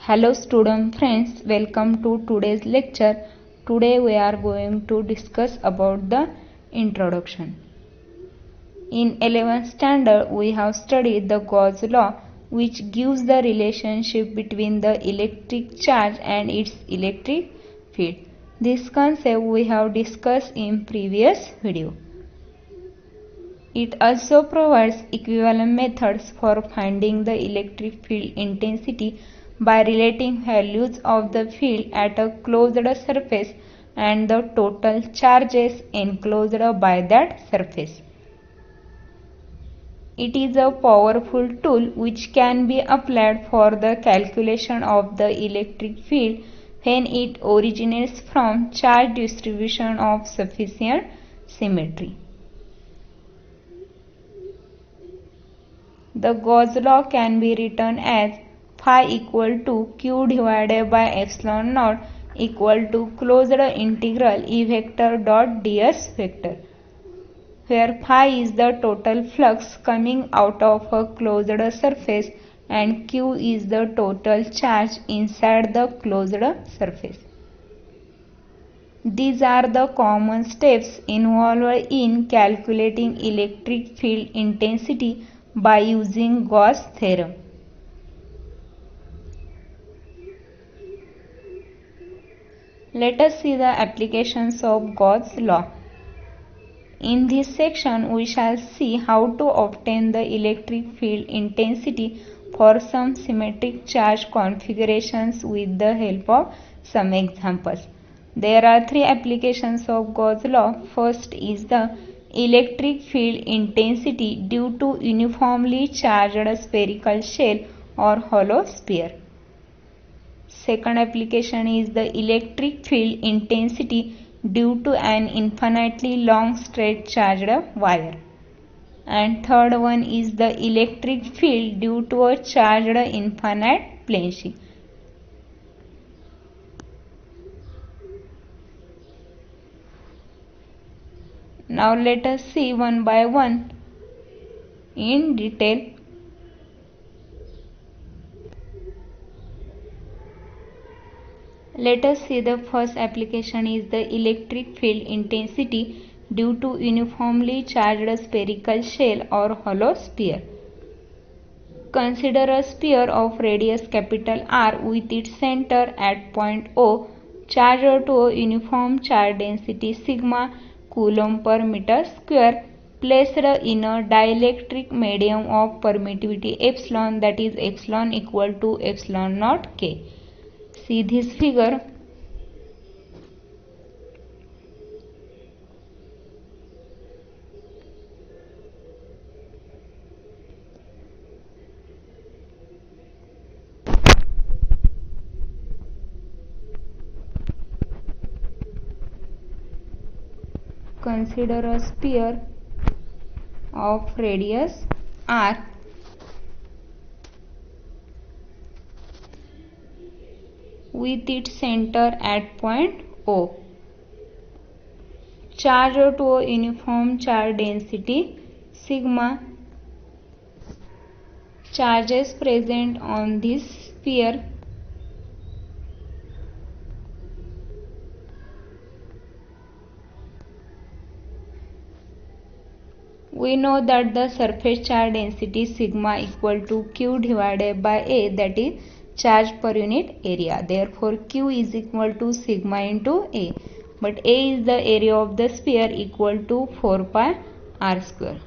Hello student friends, welcome to today's lecture. Today we are going to discuss about the introduction. In 11th standard we have studied the Gauss law, which gives the relationship between the electric charge and its electric field. This concept we have discussed in previous video. It also provides equivalent methods for finding the electric field intensity by relating values of the field at a closed surface and the total charges enclosed by that surface. It is a powerful tool which can be applied for the calculation of the electric field when it originates from charge distribution of sufficient symmetry. The Gauss law can be written as phi equal to q divided by epsilon naught equal to closed integral E vector dot ds vector, where phi is the total flux coming out of a closed surface and q is the total charge inside the closed surface. These are the common steps involved in calculating electric field intensity by using Gauss theorem. Let us see the applications of Gauss law. In this section, we shall see how to obtain the electric field intensity for some symmetric charge configurations with the help of some examples. There are three applications of Gauss law. First is the electric field intensity due to uniformly charged spherical shell or hollow sphere. Second application is the electric field intensity due to an infinitely long straight charged wire. And third one is the electric field due to a charged infinite plane sheet. Now let us see one by one in detail. Let us see the first application is the electric field intensity due to uniformly charged spherical shell or hollow sphere. Consider a sphere of radius capital R with its center at point O charged to a uniform charge density sigma coulomb per meter square placed in a dielectric medium of permittivity epsilon, that is epsilon equal to epsilon naught K. See this figure. Consider a sphere of radius R with its center at point O charged to a uniform charge density sigma. Charges present on this sphere we know that the surface charge density sigma equal to q divided by A, that is charge per unit area. Therefore q is equal to sigma into A, but A is the area of the sphere equal to 4 pi r square.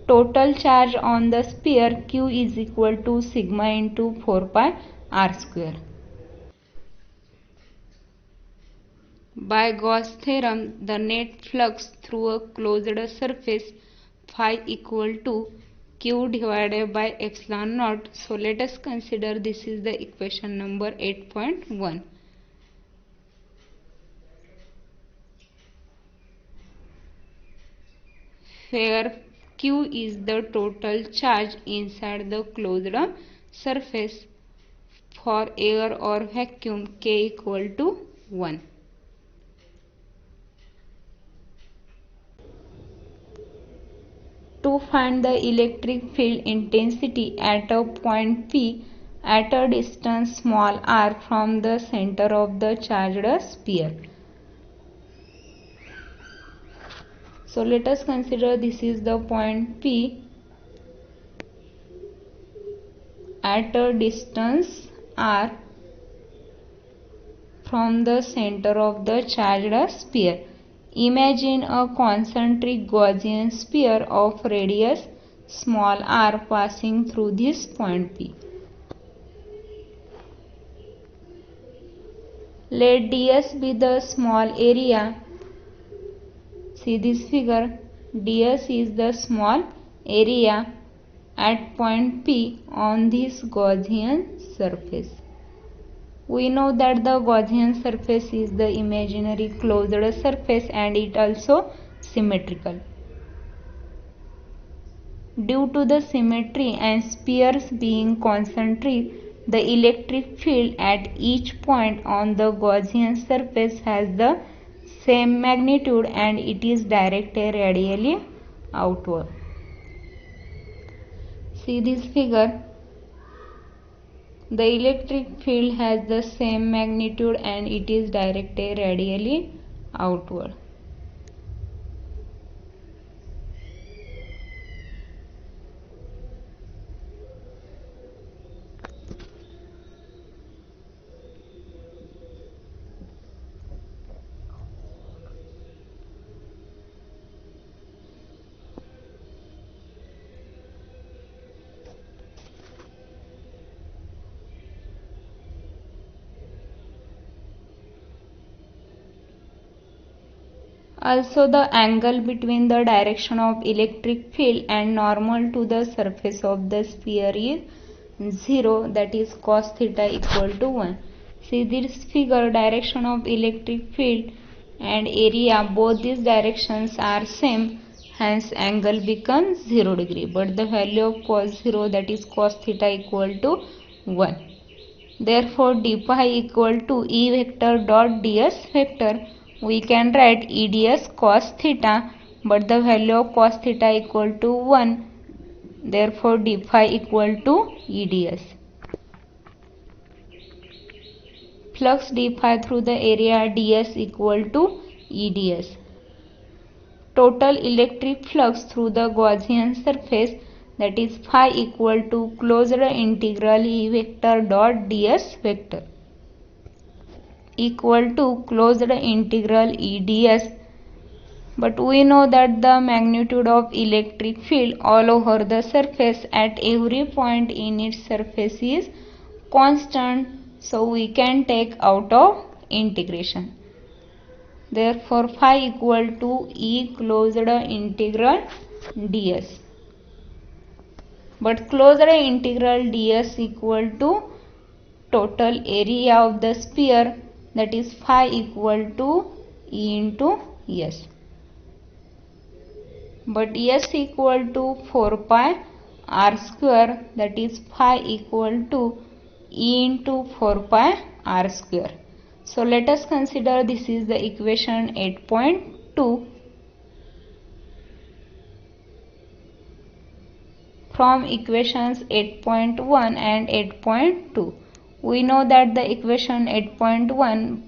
Total charge on the sphere q is equal to sigma into 4 pi r square. By Gauss theorem, the net flux through a closed surface phi equal to q divided by epsilon naught. So let us consider this is the equation number 8.1. where q is the total charge inside the closed surface. For air or vacuum, k equal to 1. To find the electric field intensity at a point P, at a distance small r from the center of the charged sphere. So let us consider this is the point P at a distance r from the center of the charged sphere. Imagine a concentric Gaussian sphere of radius small r passing through this point P. Let ds be the small area. See this figure. ds is the small area at point P on this Gaussian surface. We know that the Gaussian surface is the imaginary closed surface and it also symmetrical. Due to the symmetry and spheres being concentric, the electric field at each point on the Gaussian surface has the same magnitude and it is directed radially outward. See this figure. The electric field has the same magnitude and it is directed radially outward. Also, the angle between the direction of electric field and normal to the surface of the sphere is 0, that is cos theta equal to 1. See this figure, direction of electric field and area, both these directions are same, hence angle becomes 0 degree, but the value of cos 0, that is cos theta equal to 1. Therefore, d phi equal to E vector dot ds vector. We can write E ds cos theta, but the value of cos theta equal to 1. Therefore, d phi equal to E ds. Flux d phi through the area ds equal to E ds. Total electric flux through the Gaussian surface, that is phi equal to closed integral E vector dot ds vector equal to closed integral E ds. But we know that the magnitude of electric field all over the surface at every point in its surface is constant, so we can take out of integration. Therefore, phi equal to E closed integral ds. But closed integral ds equal to total area of the sphere, that is phi equal to E into S. But S equal to 4 pi r square, that is phi equal to E into 4 pi r square. So let us consider this is the equation 8.2. From equations 8.1 and 8.2, we know that the equation 8.1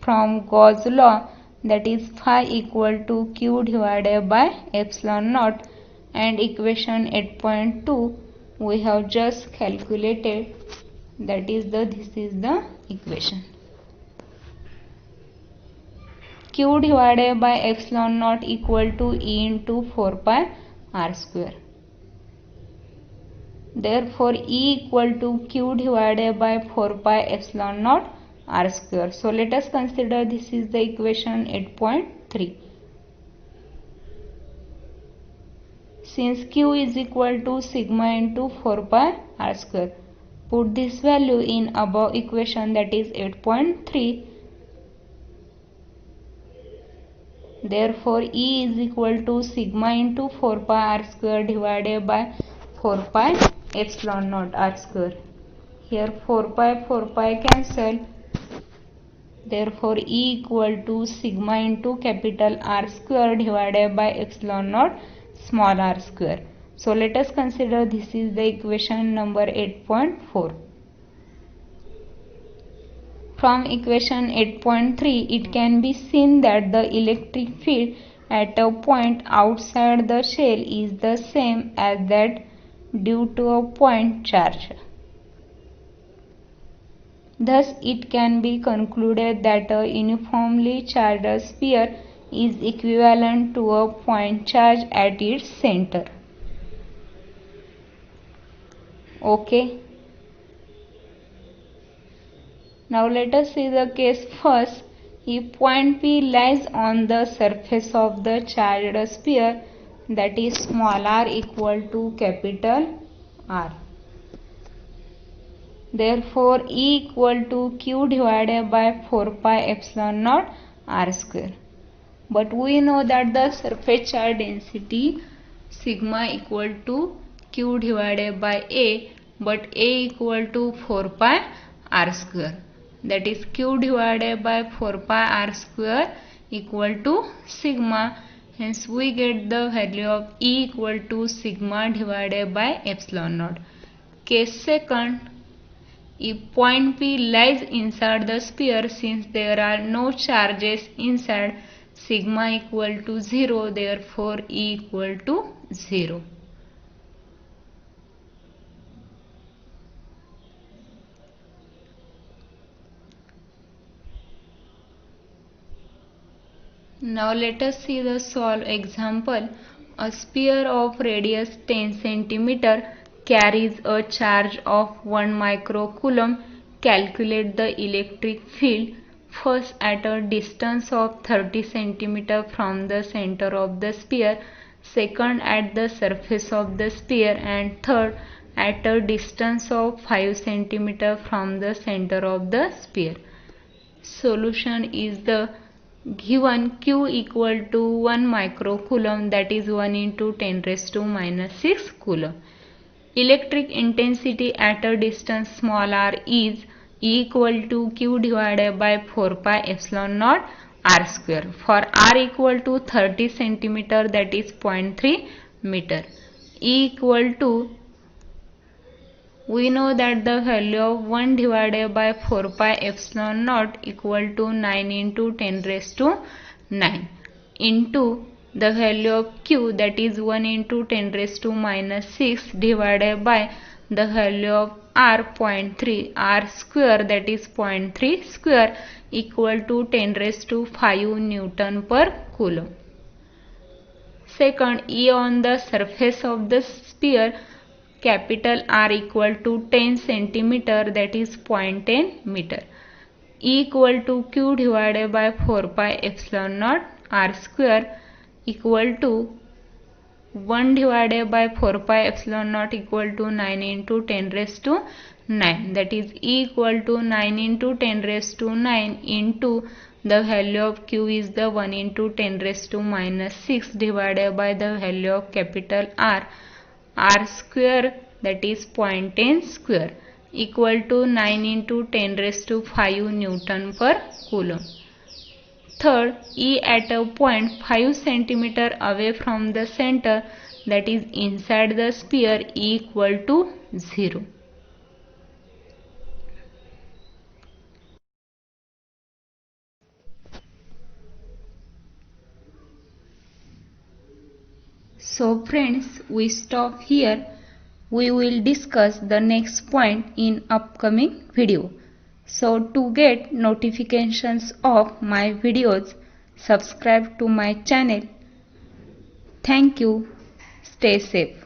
from Gauss law, that is phi equal to q divided by epsilon naught, and equation 8.2 we have just calculated, that is this is the equation. Q divided by epsilon naught equal to E into 4 pi r square. Therefore, E equal to Q divided by 4 pi epsilon naught r square. So let us consider this is the equation 8.3. Since Q is equal to sigma into 4 pi r square, put this value in above equation, that is 8.3. Therefore, E is equal to sigma into 4 pi r square divided by 4 pi epsilon naught r square. Here 4 pi cancel. Therefore, E equal to sigma into capital R square divided by epsilon naught small r square. So let us consider this is the equation number 8.4. From equation 8.3, it can be seen that the electric field at a point outside the shell is the same as that due to a point charge. Thus, it can be concluded that a uniformly charged sphere is equivalent to a point charge at its center. Okay. Now let us see the case first. If point P lies on the surface of the charged sphere, that is small r equal to capital R. Therefore, E equal to Q divided by 4 pi epsilon naught R square. But we know that the surface charge density sigma equal to Q divided by A, but A equal to 4 pi R square. That is Q divided by 4 pi R square equal to sigma. Hence we get the value of E equal to sigma divided by epsilon naught. Case second. If point P lies inside the sphere, since there are no charges inside, sigma equal to 0, therefore E equal to 0. Now let us see the solved example. A sphere of radius 10 cm carries a charge of 1 microcoulomb. Calculate the electric field, first at a distance of 30 cm from the center of the sphere, second at the surface of the sphere, and third at a distance of 5 cm from the center of the sphere. Solution is the given Q equal to 1 microcoulomb, that is 1 into 10 raised to minus 6 coulomb. Electric intensity at a distance small r is equal to Q divided by 4 pi epsilon naught R square. For R equal to 30 centimeter, that is 0.3 meter. E equal to, we know that the value of 1 divided by 4 pi epsilon naught equal to 9 into 10 raised to 9 into the value of Q, that is 1 into 10 raised to minus 6 divided by the value of R, 0.3 R square, that is 0.3 square equal to 10 raised to 5 Newton per coulomb. Second, E on the surface of the sphere, capital R equal to 10 centimeter, that is 0.10 meter. E equal to Q divided by 4 pi epsilon naught R square equal to 1 divided by 4 pi epsilon naught equal to 9 into 10 raised to 9, that is E equal to 9 into 10 raised to 9 into the value of Q is the 1 into 10 raised to minus 6 divided by the value of capital R, R square, that is 0.10 square equal to 9 into 10 raised to 5 Newton per coulomb. Third, E at a point 5 cm away from the center, that is inside the sphere, E equal to 0. So friends, we stop here. We will discuss the next point in upcoming video. So to get notifications of my videos, subscribe to my channel. Thank you. Stay safe.